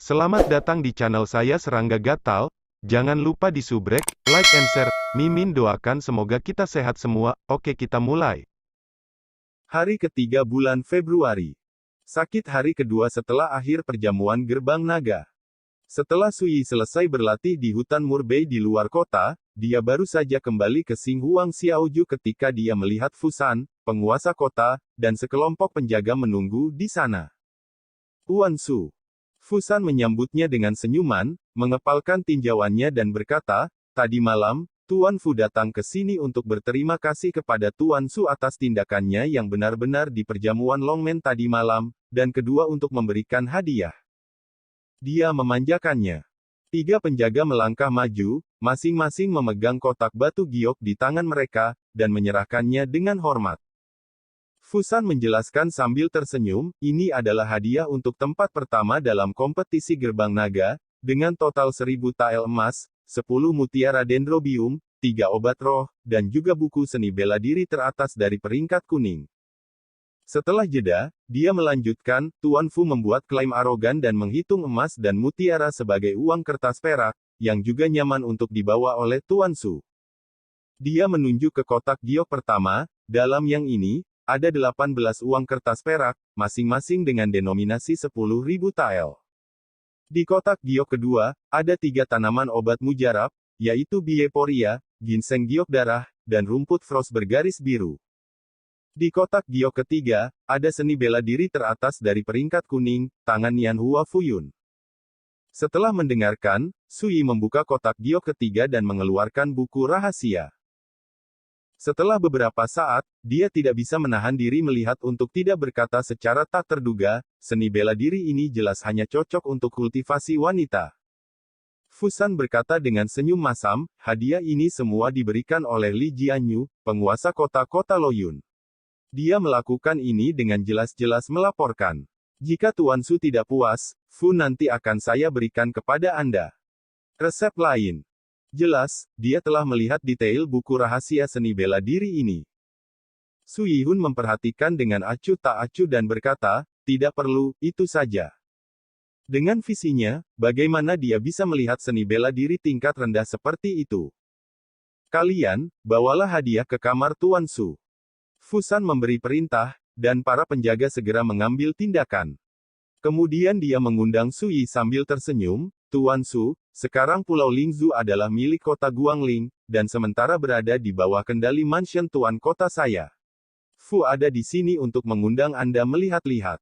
Selamat datang di channel saya Serangga Gatal. Jangan lupa di subrek, like and share. Mimin doakan semoga kita sehat semua. Oke, kita mulai. Hari ketiga bulan Februari. Sakit hari kedua setelah akhir perjamuan Gerbang Naga. Setelah Sui selesai berlatih di hutan Murbei di luar kota, dia baru saja kembali ke Xinghuang Xiaoju ketika dia melihat Fusan, penguasa kota, dan sekelompok penjaga menunggu di sana. Tuan Su. Fusan menyambutnya dengan senyuman, mengepalkan tinjauannya dan berkata, "Tadi malam, Tuan Fu datang ke sini untuk berterima kasih kepada Tuan Su atas tindakannya yang benar-benar di perjamuan Longmen tadi malam, dan kedua untuk memberikan hadiah." Dia memanjakannya. Tiga penjaga melangkah maju, masing-masing memegang kotak batu giok di tangan mereka, dan menyerahkannya dengan hormat. Fusan menjelaskan sambil tersenyum, "Ini adalah hadiah untuk tempat pertama dalam kompetisi Gerbang Naga, dengan total 1000 tael emas, 10 mutiara dendrobium, 3 obat roh, dan juga buku seni bela diri teratas dari peringkat kuning." Setelah jeda, dia melanjutkan, "Tuan Fu membuat klaim arogan dan menghitung emas dan mutiara sebagai uang kertas perak, yang juga nyaman untuk dibawa oleh Tuan Su." Dia menunjuk ke kotak giok pertama, dalam yang ini, ada 18 uang kertas perak, masing-masing dengan denominasi 10.000 tael. Di kotak giok kedua, ada 3 tanaman obat mujarab, yaitu Bieporia, ginseng giok darah, dan rumput fros bergaris biru. Di kotak giok ketiga, ada seni bela diri teratas dari peringkat kuning, tangan Nian Hua Fuyun. Setelah mendengarkan, Sui membuka kotak giok ketiga dan mengeluarkan buku rahasia. Setelah beberapa saat, dia tidak bisa menahan diri melihat untuk tidak berkata secara tak terduga, seni bela diri ini jelas hanya cocok untuk kultivasi wanita. Fusan berkata dengan senyum masam, "Hadiah ini semua diberikan oleh Li Jianyu, penguasa kota-kota Loyun. Dia melakukan ini dengan jelas-jelas melaporkan. Jika Tuan Su tidak puas, Fu nanti akan saya berikan kepada Anda." Resep lain. Jelas, dia telah melihat detail buku rahasia seni bela diri ini. Su Yihun memperhatikan dengan acuh tak acuh dan berkata, "Tidak perlu, itu saja." Dengan visinya, bagaimana dia bisa melihat seni bela diri tingkat rendah seperti itu? "Kalian, bawalah hadiah ke kamar Tuan Su." Fusan memberi perintah, dan para penjaga segera mengambil tindakan. Kemudian dia mengundang Sui sambil tersenyum, "Tuan Su, sekarang Pulau Lingzu adalah milik kota Guangling, dan sementara berada di bawah kendali mansion Tuan kota saya. Fu ada di sini untuk mengundang Anda melihat-lihat."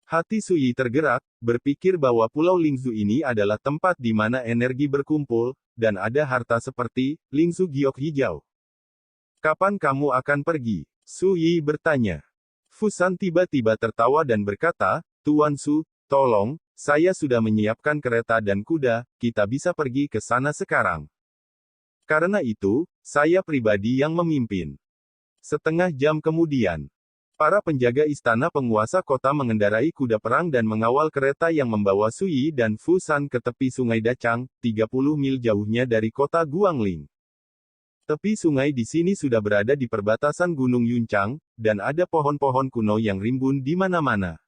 Hati Sui tergerak, berpikir bahwa Pulau Lingzu ini adalah tempat di mana energi berkumpul, dan ada harta seperti Lingzu Giok Hijau. "Kapan kamu akan pergi?" Sui bertanya. Fusan tiba-tiba tertawa dan berkata, "Tuan Su, tolong, saya sudah menyiapkan kereta dan kuda, kita bisa pergi ke sana sekarang. Karena itu, saya pribadi yang memimpin." Setengah jam kemudian, para penjaga istana penguasa kota mengendarai kuda perang dan mengawal kereta yang membawa Sui dan Fusan ke tepi sungai Dacang, 30 mil jauhnya dari kota Guangling. Tepi sungai di sini sudah berada di perbatasan Gunung Yuncang, dan ada pohon-pohon kuno yang rimbun di mana-mana.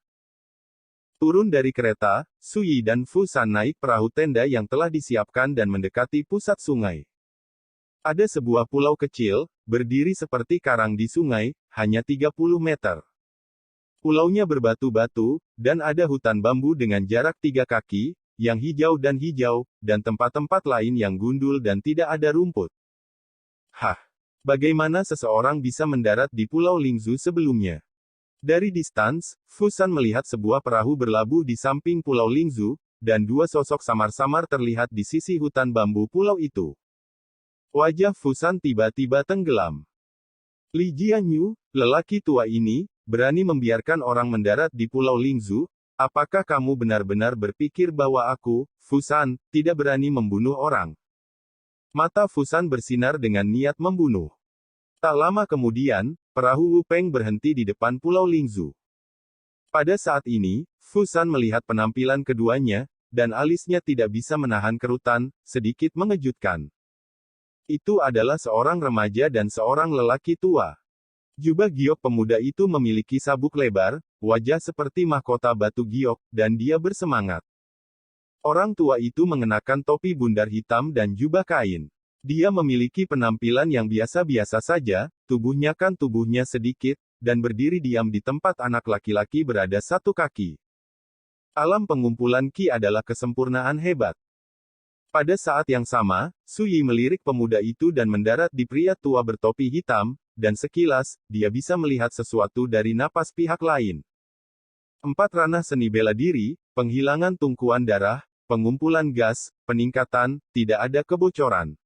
Turun dari kereta, Sui dan Fusan naik perahu tenda yang telah disiapkan dan mendekati pusat sungai. Ada sebuah pulau kecil, berdiri seperti karang di sungai, hanya 30 meter. Pulaunya berbatu-batu, dan ada hutan bambu dengan jarak 3 kaki, yang hijau, dan tempat-tempat lain yang gundul dan tidak ada rumput. Hah! Bagaimana seseorang bisa mendarat di Pulau Lingzu sebelumnya? Dari distans, Fusan melihat sebuah perahu berlabuh di samping Pulau Lingzu, dan 2 sosok samar-samar terlihat di sisi hutan bambu pulau itu. Wajah Fusan tiba-tiba tenggelam. "Li Jianyu, lelaki tua ini, berani membiarkan orang mendarat di Pulau Lingzu? Apakah kamu benar-benar berpikir bahwa aku, Fusan, tidak berani membunuh orang?" Mata Fusan bersinar dengan niat membunuh. Tak lama kemudian, perahu Wu Peng berhenti di depan Pulau Lingzu. Pada saat ini, Fusan melihat penampilan keduanya, dan alisnya tidak bisa menahan kerutan, sedikit mengejutkan. Itu adalah seorang remaja dan seorang lelaki tua. Jubah giok pemuda itu memiliki sabuk lebar, wajah seperti mahkota batu giok, dan dia bersemangat. Orang tua itu mengenakan topi bundar hitam dan jubah kain. Dia memiliki penampilan yang biasa-biasa saja, tubuhnya sedikit, dan berdiri diam di tempat anak laki-laki berada satu kaki. Alam pengumpulan Qi adalah kesempurnaan hebat. Pada saat yang sama, Su Yi melirik pemuda itu dan mendarat di pria tua bertopi hitam, dan sekilas, dia bisa melihat sesuatu dari napas pihak lain. 4 ranah seni bela diri, penghilangan tumpuan darah, pengumpulan gas, peningkatan, tidak ada kebocoran.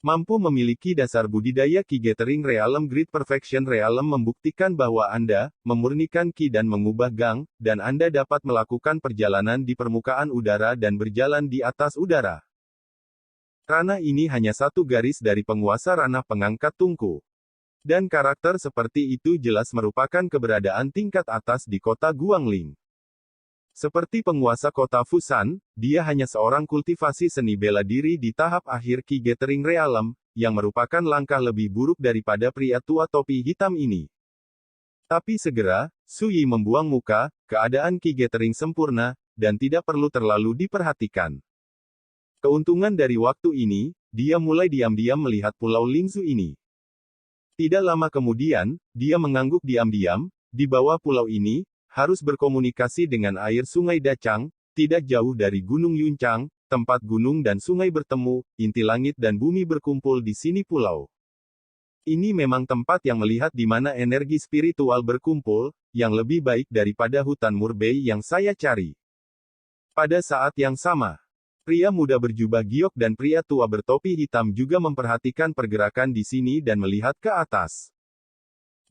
Mampu memiliki dasar budidaya Qi Gathering Realm Grid Perfection Realm membuktikan bahwa Anda memurnikan Qi dan mengubah Gang, dan Anda dapat melakukan perjalanan di permukaan udara dan berjalan di atas udara. Ranah ini hanya satu garis dari penguasa ranah pengangkat tungku. Dan karakter seperti itu jelas merupakan keberadaan tingkat atas di kota Guangling. Seperti penguasa kota Fusan, dia hanya seorang kultivasi seni bela diri di tahap akhir Qi Gathering Realm, yang merupakan langkah lebih buruk daripada pria tua topi hitam ini. Tapi segera, Su Yi membuang muka, keadaan Qi Gathering sempurna, dan tidak perlu terlalu diperhatikan. Keuntungan dari waktu ini, dia mulai diam-diam melihat Pulau Lingzu ini. Tidak lama kemudian, dia mengangguk diam-diam, di bawah pulau ini, harus berkomunikasi dengan air sungai Dacang, tidak jauh dari Gunung Yuncang, tempat gunung dan sungai bertemu, inti langit dan bumi berkumpul di sini pulau. Ini memang tempat yang melihat di mana energi spiritual berkumpul, yang lebih baik daripada hutan Murbei yang saya cari. Pada saat yang sama, pria muda berjubah giok dan pria tua bertopi hitam juga memperhatikan pergerakan di sini dan melihat ke atas.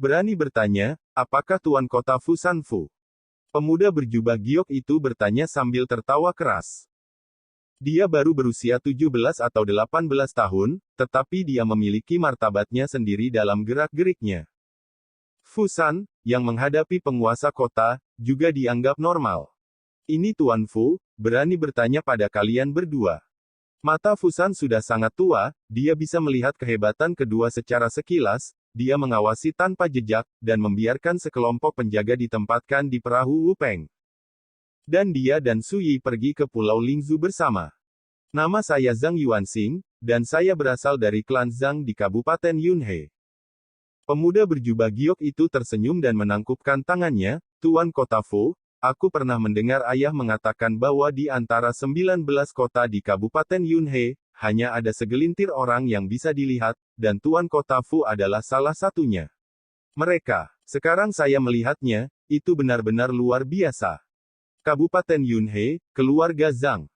Berani bertanya, apakah Tuan Kota Fusan Fu? Pemuda berjubah giok itu bertanya sambil tertawa keras. Dia baru berusia 17 atau 18 tahun, tetapi dia memiliki martabatnya sendiri dalam gerak-geriknya. Fusan, yang menghadapi penguasa kota, juga dianggap normal. Ini Tuan Fu, berani bertanya pada kalian berdua. Mata Fusan sudah sangat tua, dia bisa melihat kehebatan kedua secara sekilas. Dia mengawasi tanpa jejak, dan membiarkan sekelompok penjaga ditempatkan di perahu Wupeng. Dan dia dan Su Yi pergi ke Pulau Lingzu bersama. Nama saya Zhang Yuanxing, dan saya berasal dari klan Zhang di Kabupaten Yunhe. Pemuda berjubah giok itu tersenyum dan menangkupkan tangannya, Tuan Kota Fu, aku pernah mendengar ayah mengatakan bahwa di antara 19 kota di Kabupaten Yunhe, hanya ada segelintir orang yang bisa dilihat, dan Tuan Kota Fu adalah salah satunya. Mereka, sekarang saya melihatnya, itu benar-benar luar biasa. Kabupaten Yunhe, keluarga Zhang.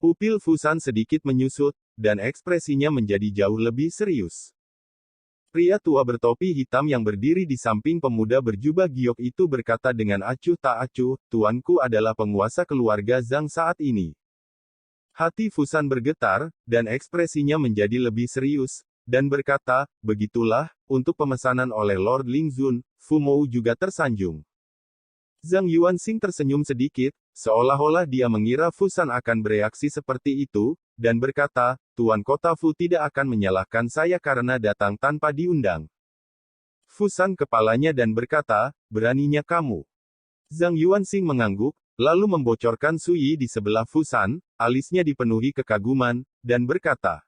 Pupil Fusan sedikit menyusut, dan ekspresinya menjadi jauh lebih serius. Pria tua bertopi hitam yang berdiri di samping pemuda berjubah giok itu berkata dengan acuh tak acuh, tuanku adalah penguasa keluarga Zhang saat ini. Hati Fusan bergetar, dan ekspresinya menjadi lebih serius, dan berkata, begitulah, untuk pemesanan oleh Lord Lingzun, Fu Mou juga tersanjung. Zhang Yuanxing tersenyum sedikit, seolah-olah dia mengira Fusan akan bereaksi seperti itu, dan berkata, Tuan Kota Fu tidak akan menyalahkan saya karena datang tanpa diundang. Fusan kepalanya dan berkata, beraninya kamu. Zhang Yuanxing mengangguk, lalu membocorkan Su Yi di sebelah Fusan, alisnya dipenuhi kekaguman, dan berkata,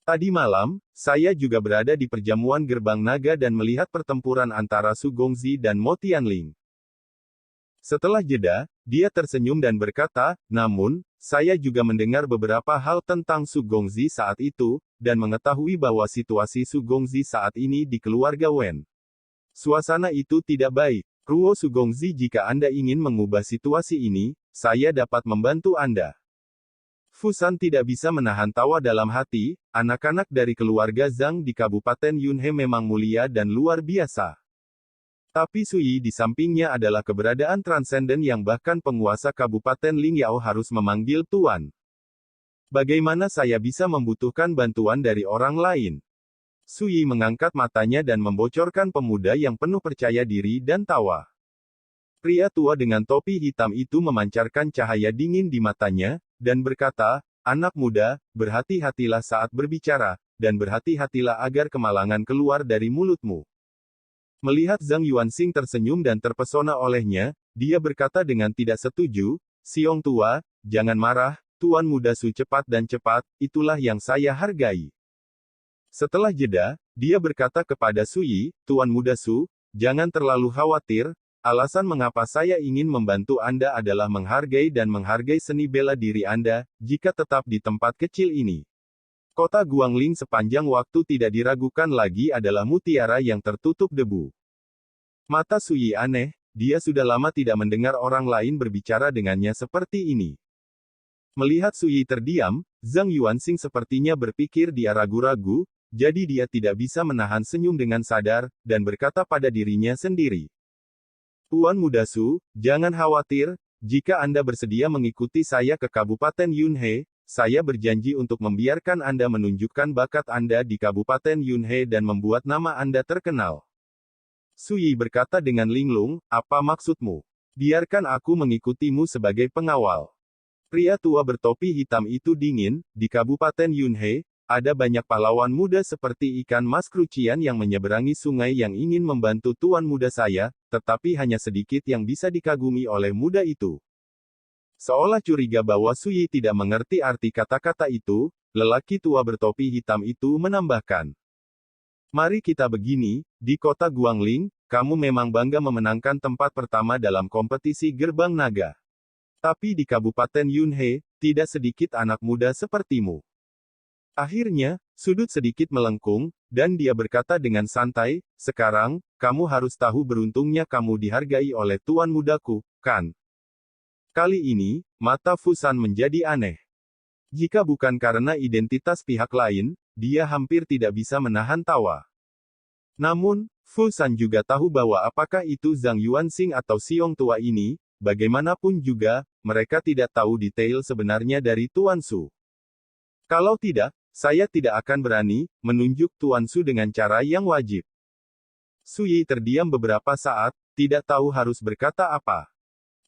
tadi malam, saya juga berada di perjamuan Gerbang Naga dan melihat pertempuran antara Su Gongzi dan Mo Tianling. Setelah jeda, dia tersenyum dan berkata, namun, saya juga mendengar beberapa hal tentang Su Gongzi saat itu, dan mengetahui bahwa situasi Su Gongzi saat ini di keluarga Wen. Suasana itu tidak baik. Ruo Su Gongzi, jika Anda ingin mengubah situasi ini, saya dapat membantu Anda. Fusan tidak bisa menahan tawa dalam hati, anak-anak dari keluarga Zhang di Kabupaten Yunhe memang mulia dan luar biasa. Tapi Su Yi di sampingnya adalah keberadaan transenden yang bahkan penguasa Kabupaten Lingyao harus memanggil Tuan. Bagaimana saya bisa membutuhkan bantuan dari orang lain? Su Yi mengangkat matanya dan membocorkan pemuda yang penuh percaya diri dan tawa. Pria tua dengan topi hitam itu memancarkan cahaya dingin di matanya, dan berkata, anak muda, berhati-hatilah saat berbicara, dan berhati-hatilah agar kemalangan keluar dari mulutmu. Melihat Zhang Yuanxing tersenyum dan terpesona olehnya, dia berkata dengan tidak setuju, Siong tua, jangan marah, Tuan Muda Su cepat dan cepat, itulah yang saya hargai. Setelah jeda, dia berkata kepada Sui, Tuan Muda Su, jangan terlalu khawatir, alasan mengapa saya ingin membantu Anda adalah menghargai dan menghargai seni bela diri Anda, jika tetap di tempat kecil ini. Kota Guangling sepanjang waktu tidak diragukan lagi adalah mutiara yang tertutup debu. Mata Sui aneh, dia sudah lama tidak mendengar orang lain berbicara dengannya seperti ini. Melihat Sui terdiam, Zhang Yuanxing sepertinya berpikir dia ragu-ragu, jadi dia tidak bisa menahan senyum dengan sadar, dan berkata pada dirinya sendiri. Tuan Muda Su, jangan khawatir, jika Anda bersedia mengikuti saya ke Kabupaten Yunhe, saya berjanji untuk membiarkan Anda menunjukkan bakat Anda di Kabupaten Yunhe dan membuat nama Anda terkenal. Sui berkata dengan linglung, apa maksudmu? Biarkan aku mengikutimu sebagai pengawal. Pria tua bertopi hitam itu dingin, di Kabupaten Yunhe, ada banyak pahlawan muda seperti ikan mas krucian yang menyeberangi sungai yang ingin membantu tuan muda saya, tetapi hanya sedikit yang bisa dikagumi oleh muda itu. Seolah curiga bahwa Sui tidak mengerti arti kata-kata itu, lelaki tua bertopi hitam itu menambahkan. Mari kita begini, di kota Guangling, kamu memang bangga memenangkan tempat pertama dalam kompetisi gerbang naga. Tapi di Kabupaten Yunhe, tidak sedikit anak muda sepertimu. Akhirnya, sudut sedikit melengkung, dan dia berkata dengan santai, sekarang, kamu harus tahu beruntungnya kamu dihargai oleh tuan mudaku, kan? Kali ini, mata Fusan menjadi aneh. Jika bukan karena identitas pihak lain, dia hampir tidak bisa menahan tawa. Namun, Fusan juga tahu bahwa apakah itu Zhang Yuanxing atau Siong tua ini, bagaimanapun juga, mereka tidak tahu detail sebenarnya dari Tuan Su. Kalau tidak, saya tidak akan berani menunjuk Tuan Su dengan cara yang wajib. Sui terdiam beberapa saat, tidak tahu harus berkata apa.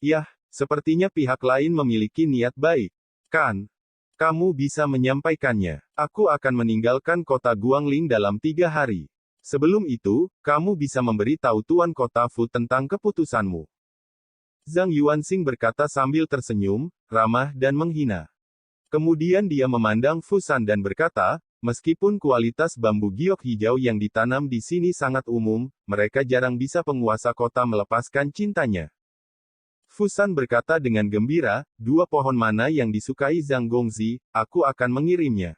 Yah, sepertinya pihak lain memiliki niat baik. Kan? Kamu bisa menyampaikannya. Aku akan meninggalkan kota Guangling dalam 3 hari. Sebelum itu, kamu bisa memberitahu Tuan Kota Fu tentang keputusanmu. Zhang Yuanxing berkata sambil tersenyum, ramah dan menghina. Kemudian dia memandang Fusan dan berkata, meskipun kualitas bambu giok hijau yang ditanam di sini sangat umum, mereka jarang bisa penguasa kota melepaskan cintanya. Fusan berkata dengan gembira, 2 pohon mana yang disukai Zhang Gongzi, aku akan mengirimnya.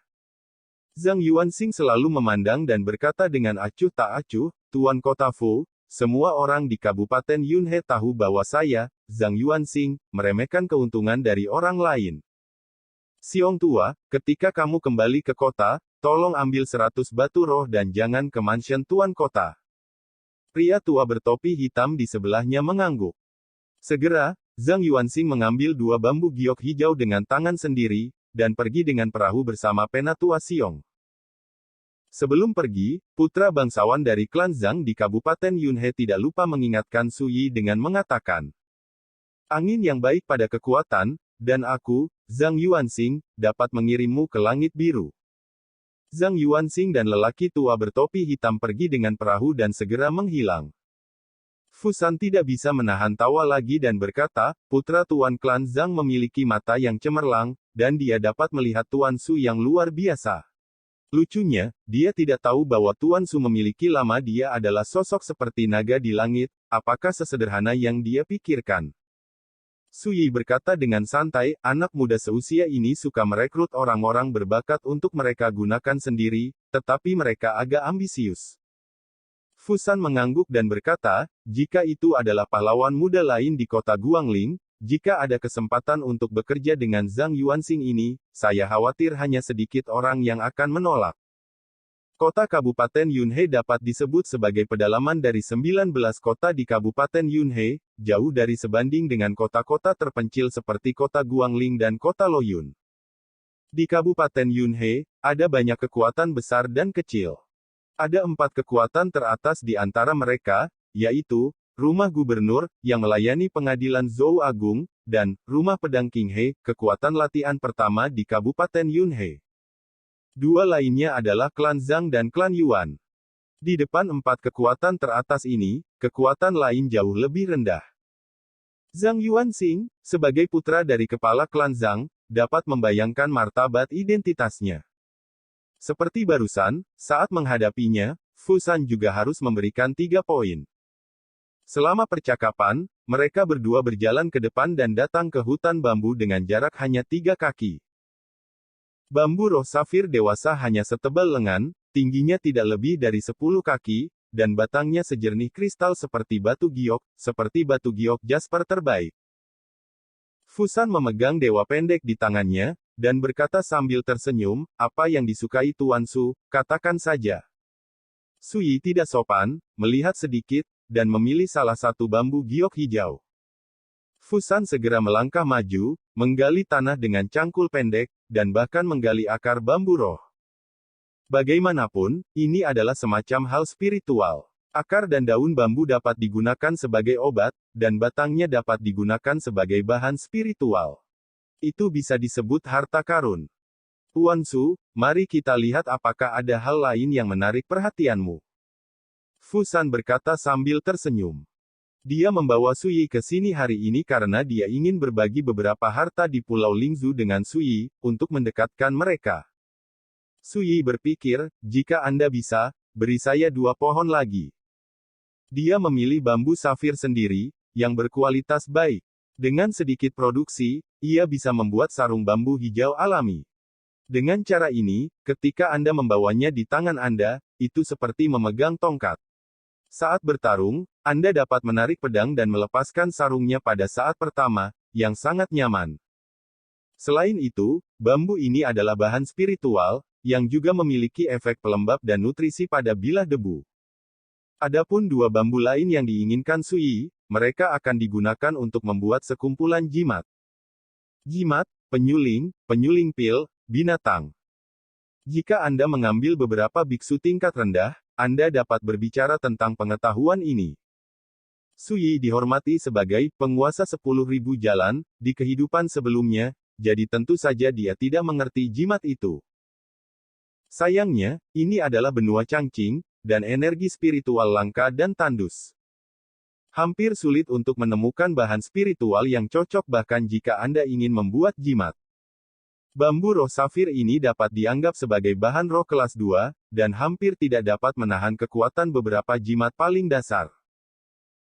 Zhang Yuanxing selalu memandang dan berkata dengan acuh tak acuh, Tuan Kota Fu, semua orang di Kabupaten Yunhe tahu bahwa saya, Zhang Yuanxing, meremehkan keuntungan dari orang lain. Siong tua, ketika kamu kembali ke kota, tolong ambil 100 batu roh dan jangan ke mansion Tuan Kota. Pria tua bertopi hitam di sebelahnya mengangguk. Segera, Zhang Yuanxing mengambil 2 bambu giok hijau dengan tangan sendiri, dan pergi dengan perahu bersama Penatua Siong. Sebelum pergi, putra bangsawan dari klan Zhang di Kabupaten Yunhe tidak lupa mengingatkan Sui dengan mengatakan, angin yang baik pada kekuatan, dan aku, Zhang Yuanxing, dapat mengirimmu ke langit biru. Zhang Yuanxing dan lelaki tua bertopi hitam pergi dengan perahu dan segera menghilang. Fusan tidak bisa menahan tawa lagi dan berkata, putra Tuan klan Zhang memiliki mata yang cemerlang, dan dia dapat melihat Tuan Su yang luar biasa. Lucunya, dia tidak tahu bahwa Tuan Su memiliki lama dia adalah sosok seperti naga di langit, apakah sesederhana yang dia pikirkan. Sui berkata dengan santai, anak muda seusia ini suka merekrut orang-orang berbakat untuk mereka gunakan sendiri, tetapi mereka agak ambisius. Fusan mengangguk dan berkata, jika itu adalah pahlawan muda lain di kota Guangling, jika ada kesempatan untuk bekerja dengan Zhang Yuanxing ini, saya khawatir hanya sedikit orang yang akan menolak. Kota Kabupaten Yunhe dapat disebut sebagai pedalaman dari 19 kota di Kabupaten Yunhe, jauh dari sebanding dengan kota-kota terpencil seperti kota Guangling dan kota Loyun. Di Kabupaten Yunhe, ada banyak kekuatan besar dan kecil. Ada 4 kekuatan teratas di antara mereka, yaitu, Rumah Gubernur, yang melayani pengadilan Zhou Agung, dan Rumah Pedang King He, kekuatan latihan pertama di Kabupaten Yunhe. 2 lainnya adalah klan Zhang dan klan Yuan. Di depan 4 kekuatan teratas ini, kekuatan lain jauh lebih rendah. Zhang Yuanxing, sebagai putra dari kepala klan Zhang, dapat membayangkan martabat identitasnya. Seperti barusan, saat menghadapinya, Fu San juga harus memberikan 3 poin. Selama percakapan, mereka berdua berjalan ke depan dan datang ke hutan bambu dengan jarak hanya 3 kaki. Bambu roh safir dewasa hanya setebal lengan, tingginya tidak lebih dari 10 kaki, dan batangnya sejernih kristal seperti batu giok jasper terbaik. Fusan memegang dewa pendek di tangannya, dan berkata sambil tersenyum, apa yang disukai Tuan Su, katakan saja. Sui tidak sopan, melihat sedikit, dan memilih salah satu bambu giok hijau. Fusan segera melangkah maju, menggali tanah dengan cangkul pendek, dan bahkan menggali akar bambu roh. Bagaimanapun, ini adalah semacam hal spiritual. Akar dan daun bambu dapat digunakan sebagai obat, dan batangnya dapat digunakan sebagai bahan spiritual. Itu bisa disebut harta karun. Tuan Su, mari kita lihat apakah ada hal lain yang menarik perhatianmu. Fusan berkata sambil tersenyum. Dia membawa Sui ke sini hari ini karena dia ingin berbagi beberapa harta di Pulau Lingzu dengan Sui, untuk mendekatkan mereka. Sui berpikir, jika Anda bisa, beri saya 2 pohon lagi. Dia memilih bambu safir sendiri, yang berkualitas baik. Dengan sedikit produksi, ia bisa membuat sarung bambu hijau alami. Dengan cara ini, ketika Anda membawanya di tangan Anda, itu seperti memegang tongkat. Saat bertarung, Anda dapat menarik pedang dan melepaskan sarungnya pada saat pertama, yang sangat nyaman. Selain itu, bambu ini adalah bahan spiritual, yang juga memiliki efek pelembab dan nutrisi pada bilah debu. Adapun 2 bambu lain yang diinginkan Sui, mereka akan digunakan untuk membuat sekumpulan jimat. Jimat, penyuling pil, binatang. Jika Anda mengambil beberapa biksu tingkat rendah, Anda dapat berbicara tentang pengetahuan ini. Sui dihormati sebagai penguasa 10.000 jalan di kehidupan sebelumnya, jadi tentu saja dia tidak mengerti jimat itu. Sayangnya, ini adalah benua Changqing, dan energi spiritual langka dan tandus. Hampir sulit untuk menemukan bahan spiritual yang cocok bahkan jika Anda ingin membuat jimat. Bambu roh safir ini dapat dianggap sebagai bahan roh kelas 2, dan hampir tidak dapat menahan kekuatan beberapa jimat paling dasar.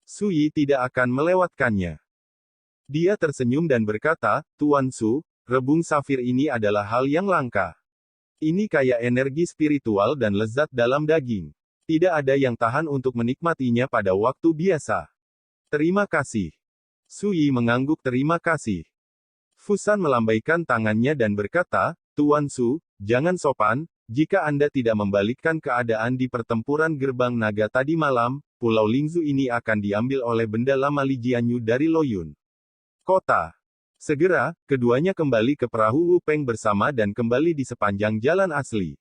Sui tidak akan melewatkannya. Dia tersenyum dan berkata, Tuan Su, rebung safir ini adalah hal yang langka. Ini kaya energi spiritual dan lezat dalam daging. Tidak ada yang tahan untuk menikmatinya pada waktu biasa. Terima kasih. Sui mengangguk terima kasih. Fusan melambaikan tangannya dan berkata, Tuan Su, jangan sopan, jika Anda tidak membalikkan keadaan di pertempuran gerbang naga tadi malam, Pulau Lingzu ini akan diambil oleh benda lama Li Jianyu dari Loyun Kota. Segera, keduanya kembali ke perahu Wu Peng bersama dan kembali di sepanjang jalan asli.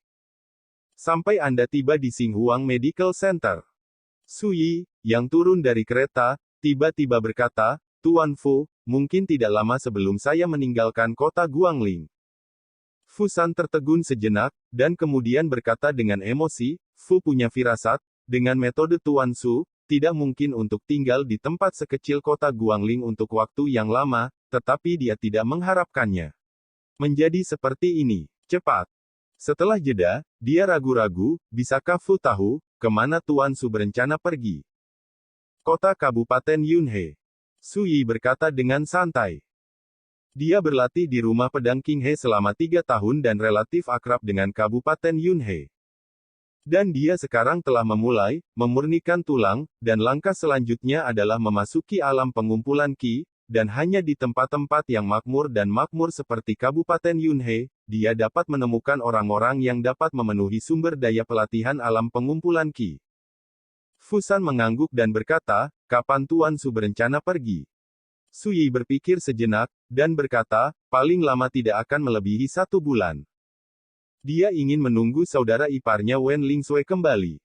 Sampai Anda tiba di Xinghuang Medical Center. Sui, yang turun dari kereta, tiba-tiba berkata, Tuan Fu, mungkin tidak lama sebelum saya meninggalkan kota Guangling. Fusan tertegun sejenak, dan kemudian berkata dengan emosi, Fu punya firasat, dengan metode Tuan Su, tidak mungkin untuk tinggal di tempat sekecil kota Guangling untuk waktu yang lama, tetapi dia tidak mengharapkannya menjadi seperti ini. Cepat. Setelah jeda, dia ragu-ragu, bisakah Fu tahu, kemana Tuan Su berencana pergi? Kota Kabupaten Yunhe. Sui berkata dengan santai. Dia berlatih di rumah pedang King He selama 3 tahun dan relatif akrab dengan Kabupaten Yunhe. Dan dia sekarang telah memulai, memurnikan tulang, dan langkah selanjutnya adalah memasuki alam pengumpulan Qi, dan hanya di tempat-tempat yang makmur dan makmur seperti Kabupaten Yunhe, dia dapat menemukan orang-orang yang dapat memenuhi sumber daya pelatihan alam pengumpulan Qi. Fusan mengangguk dan berkata, kapan Tuan Su berencana pergi? Sui berpikir sejenak, dan berkata, paling lama tidak akan melebihi 1 bulan. Dia ingin menunggu saudara iparnya Wen Lingsui kembali.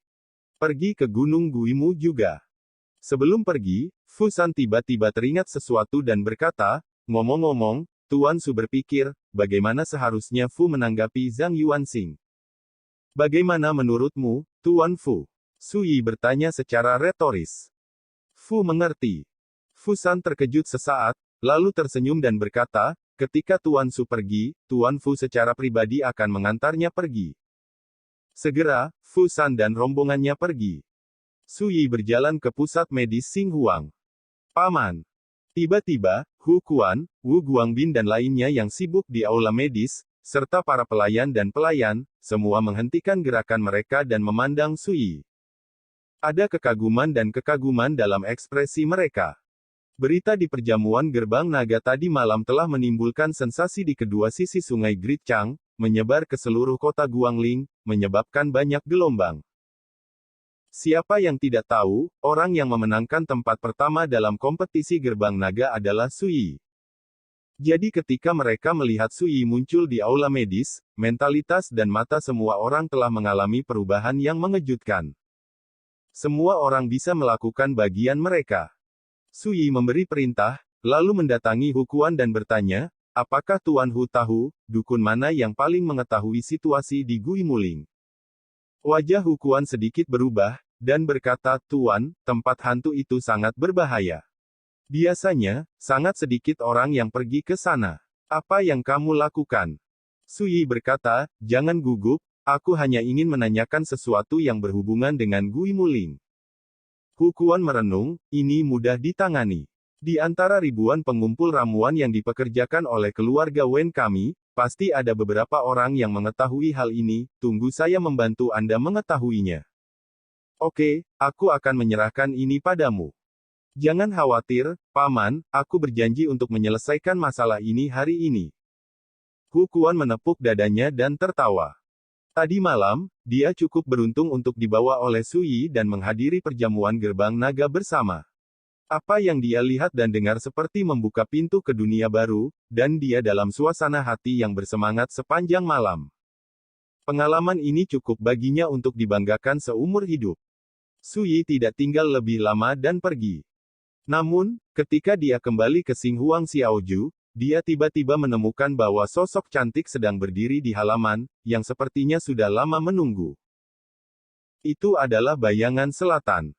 Pergi ke Gunung Guimu juga. Sebelum pergi, Fusan tiba-tiba teringat sesuatu dan berkata, ngomong-ngomong, Tuan Su berpikir, bagaimana seharusnya Fu menanggapi Zhang Yuanxing? Bagaimana menurutmu, Tuan Fu? Sui bertanya secara retoris. Fu mengerti. Fusan terkejut sesaat, lalu tersenyum dan berkata, ketika Tuan Su pergi, Tuan Fu secara pribadi akan mengantarnya pergi. Segera, Fusan dan rombongannya pergi. Su Yi berjalan ke pusat medis Xing Huang. Paman. Tiba-tiba, Hu Quan, Wu Guangbin dan lainnya yang sibuk di aula medis, serta para pelayan dan pelayan, semua menghentikan gerakan mereka dan memandang Su Yi. Ada kekaguman dan kekaguman dalam ekspresi mereka. Berita di perjamuan gerbang naga tadi malam telah menimbulkan sensasi di kedua sisi sungai Great Chang, menyebar ke seluruh kota Guangling, menyebabkan banyak gelombang. Siapa yang tidak tahu, orang yang memenangkan tempat pertama dalam kompetisi gerbang naga adalah Su Yi. Jadi ketika mereka melihat Su Yi muncul di aula medis, mentalitas dan mata semua orang telah mengalami perubahan yang mengejutkan. Semua orang bisa melakukan bagian mereka. Su Yi memberi perintah, lalu mendatangi Hu Quan dan bertanya, apakah Tuan Hu tahu, dukun mana yang paling mengetahui situasi di Gui Muling? Wajah Hu Quan sedikit berubah, dan berkata, Tuan, tempat hantu itu sangat berbahaya. Biasanya, sangat sedikit orang yang pergi ke sana. Apa yang kamu lakukan? Su Yi berkata, jangan gugup, aku hanya ingin menanyakan sesuatu yang berhubungan dengan Gui Muling. Hu Quan merenung, ini mudah ditangani. Di antara ribuan pengumpul ramuan yang dipekerjakan oleh keluarga Wen kami, pasti ada beberapa orang yang mengetahui hal ini, tunggu saya membantu Anda mengetahuinya. Oke, aku akan menyerahkan ini padamu. Jangan khawatir, Paman, aku berjanji untuk menyelesaikan masalah ini hari ini. Hu Quan menepuk dadanya dan tertawa. Tadi malam, dia cukup beruntung untuk dibawa oleh Su Yi dan menghadiri perjamuan gerbang naga bersama. Apa yang dia lihat dan dengar seperti membuka pintu ke dunia baru, dan dia dalam suasana hati yang bersemangat sepanjang malam. Pengalaman ini cukup baginya untuk dibanggakan seumur hidup. Su Yi tidak tinggal lebih lama dan pergi. Namun, ketika dia kembali ke Xinghuang Xiaoju, dia tiba-tiba menemukan bahwa sosok cantik sedang berdiri di halaman, yang sepertinya sudah lama menunggu. Itu adalah bayangan selatan.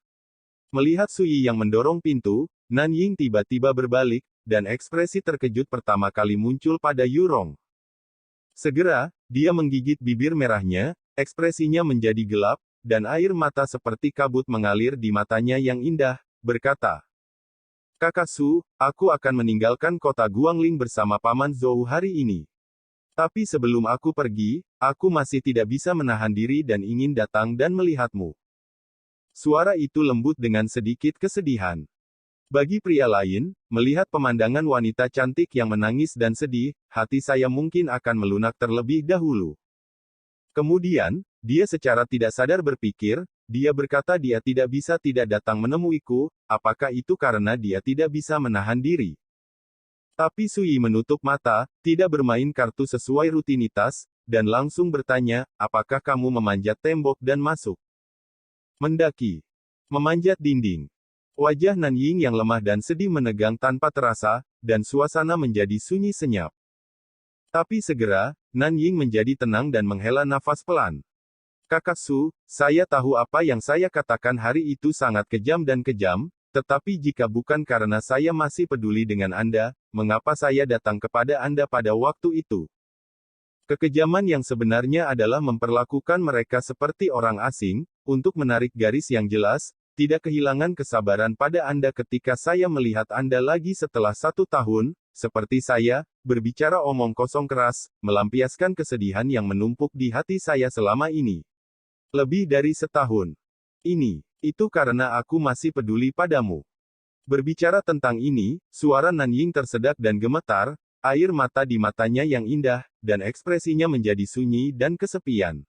Melihat Su Yi yang mendorong pintu, Nan Ying tiba-tiba berbalik, dan ekspresi terkejut pertama kali muncul pada Yurong. Segera, dia menggigit bibir merahnya, ekspresinya menjadi gelap, dan air mata seperti kabut mengalir di matanya yang indah, berkata, Kakak Su, aku akan meninggalkan kota Guangling bersama Paman Zhou hari ini. Tapi sebelum aku pergi, aku masih tidak bisa menahan diri dan ingin datang dan melihatmu. Suara itu lembut dengan sedikit kesedihan. Bagi pria lain, melihat pemandangan wanita cantik yang menangis dan sedih, hati saya mungkin akan melunak terlebih dahulu. Kemudian, dia secara tidak sadar berpikir, dia berkata dia tidak bisa tidak datang menemuiku, apakah itu karena dia tidak bisa menahan diri? Tapi Su Yi menutup mata, tidak bermain kartu sesuai rutinitas, dan langsung bertanya, apakah kamu memanjat tembok dan masuk? Mendaki. Memanjat dinding. Wajah Nan Ying yang lemah dan sedih menegang tanpa terasa, dan suasana menjadi sunyi senyap. Tapi segera, Nan Ying menjadi tenang dan menghela nafas pelan. Kakak Su, saya tahu apa yang saya katakan hari itu sangat kejam dan kejam, tetapi jika bukan karena saya masih peduli dengan Anda, mengapa saya datang kepada Anda pada waktu itu? Kekejaman yang sebenarnya adalah memperlakukan mereka seperti orang asing, untuk menarik garis yang jelas, tidak kehilangan kesabaran pada Anda ketika saya melihat Anda lagi setelah 1 tahun, seperti saya, berbicara omong kosong keras, melampiaskan kesedihan yang menumpuk di hati saya selama ini. Lebih dari setahun. Itu karena aku masih peduli padamu. Berbicara tentang ini, suara Nan Ying tersedak dan gemetar, air mata di matanya yang indah, dan ekspresinya menjadi sunyi dan kesepian.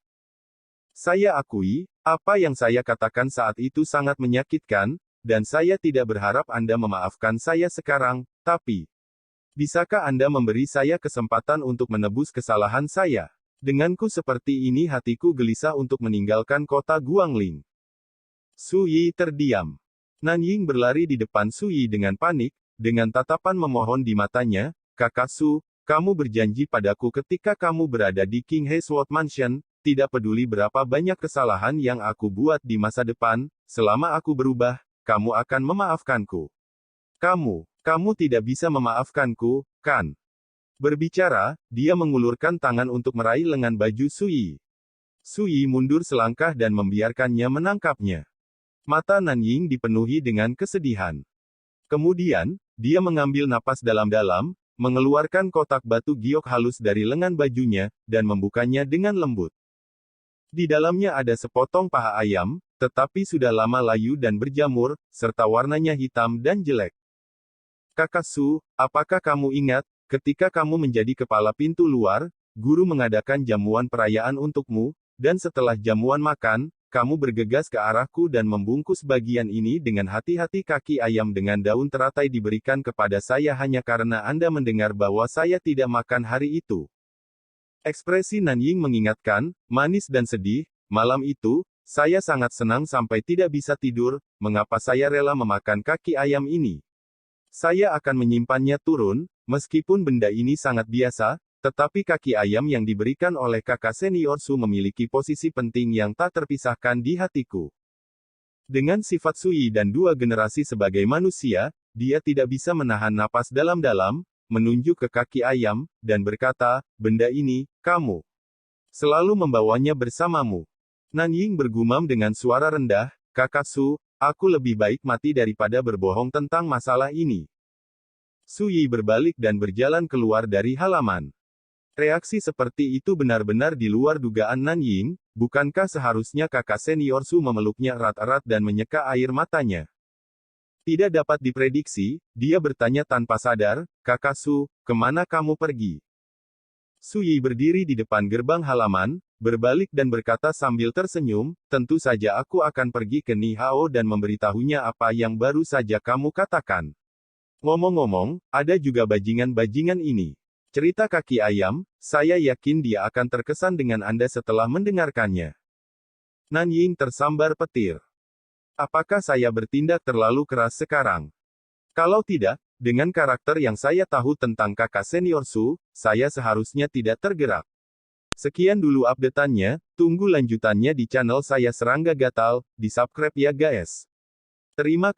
Saya akui, apa yang saya katakan saat itu sangat menyakitkan, dan saya tidak berharap Anda memaafkan saya sekarang, tapi, bisakah Anda memberi saya kesempatan untuk menebus kesalahan saya? Denganku seperti ini hatiku gelisah untuk meninggalkan kota Guangling. Su Yi terdiam. Nan Ying berlari di depan Su Yi dengan panik, dengan tatapan memohon di matanya, Kakak Su, kamu berjanji padaku ketika kamu berada di King He Sword Mansion, tidak peduli berapa banyak kesalahan yang aku buat di masa depan, selama aku berubah, kamu akan memaafkanku. Kamu tidak bisa memaafkanku, kan? Berbicara, dia mengulurkan tangan untuk meraih lengan baju Sui. Sui mundur selangkah dan membiarkannya menangkapnya. Mata Nanying dipenuhi dengan kesedihan. Kemudian, dia mengambil napas dalam-dalam, mengeluarkan kotak batu giok halus dari lengan bajunya, dan membukanya dengan lembut. Di dalamnya ada sepotong paha ayam, tetapi sudah lama layu dan berjamur, serta warnanya hitam dan jelek. Kakak Su, apakah kamu ingat, ketika kamu menjadi kepala pintu luar, guru mengadakan jamuan perayaan untukmu, dan setelah jamuan makan, kamu bergegas ke arahku dan membungkus bagian ini dengan hati-hati. Kaki ayam dengan daun teratai diberikan kepada saya hanya karena Anda mendengar bahwa saya tidak makan hari itu. Ekspresi Nanying mengingatkan, manis dan sedih. Malam itu, saya sangat senang sampai tidak bisa tidur. Mengapa saya rela memakan kaki ayam ini? Saya akan menyimpannya turun, meskipun benda ini sangat biasa, tetapi kaki ayam yang diberikan oleh kakak senior Su memiliki posisi penting yang tak terpisahkan di hatiku. Dengan sifat Sui dan 2 generasi sebagai manusia, dia tidak bisa menahan napas dalam-dalam, menunjuk ke kaki ayam, dan berkata, benda ini, kamu selalu membawanya bersamamu. Nanying bergumam dengan suara rendah, kakak Su, aku lebih baik mati daripada berbohong tentang masalah ini. Sui berbalik dan berjalan keluar dari halaman. Reaksi seperti itu benar-benar di luar dugaan Nanying, bukankah seharusnya kakak senior Su memeluknya erat-erat dan menyeka air matanya? Tidak dapat diprediksi, dia bertanya tanpa sadar, kakak Su, kemana kamu pergi? Sui berdiri di depan gerbang halaman, berbalik dan berkata sambil tersenyum, tentu saja aku akan pergi ke Ni Hao dan memberitahunya apa yang baru saja kamu katakan. Ngomong-ngomong, ada juga bajingan-bajingan ini. Cerita kaki ayam, saya yakin dia akan terkesan dengan Anda setelah mendengarkannya. Nanying tersambar petir. Apakah saya bertindak terlalu keras sekarang? Kalau tidak, dengan karakter yang saya tahu tentang kakak senior Su, saya seharusnya tidak tergerak. Sekian dulu update-annya, tunggu lanjutannya di channel saya Serangga Gatal, di subscribe ya guys. Terima kasih.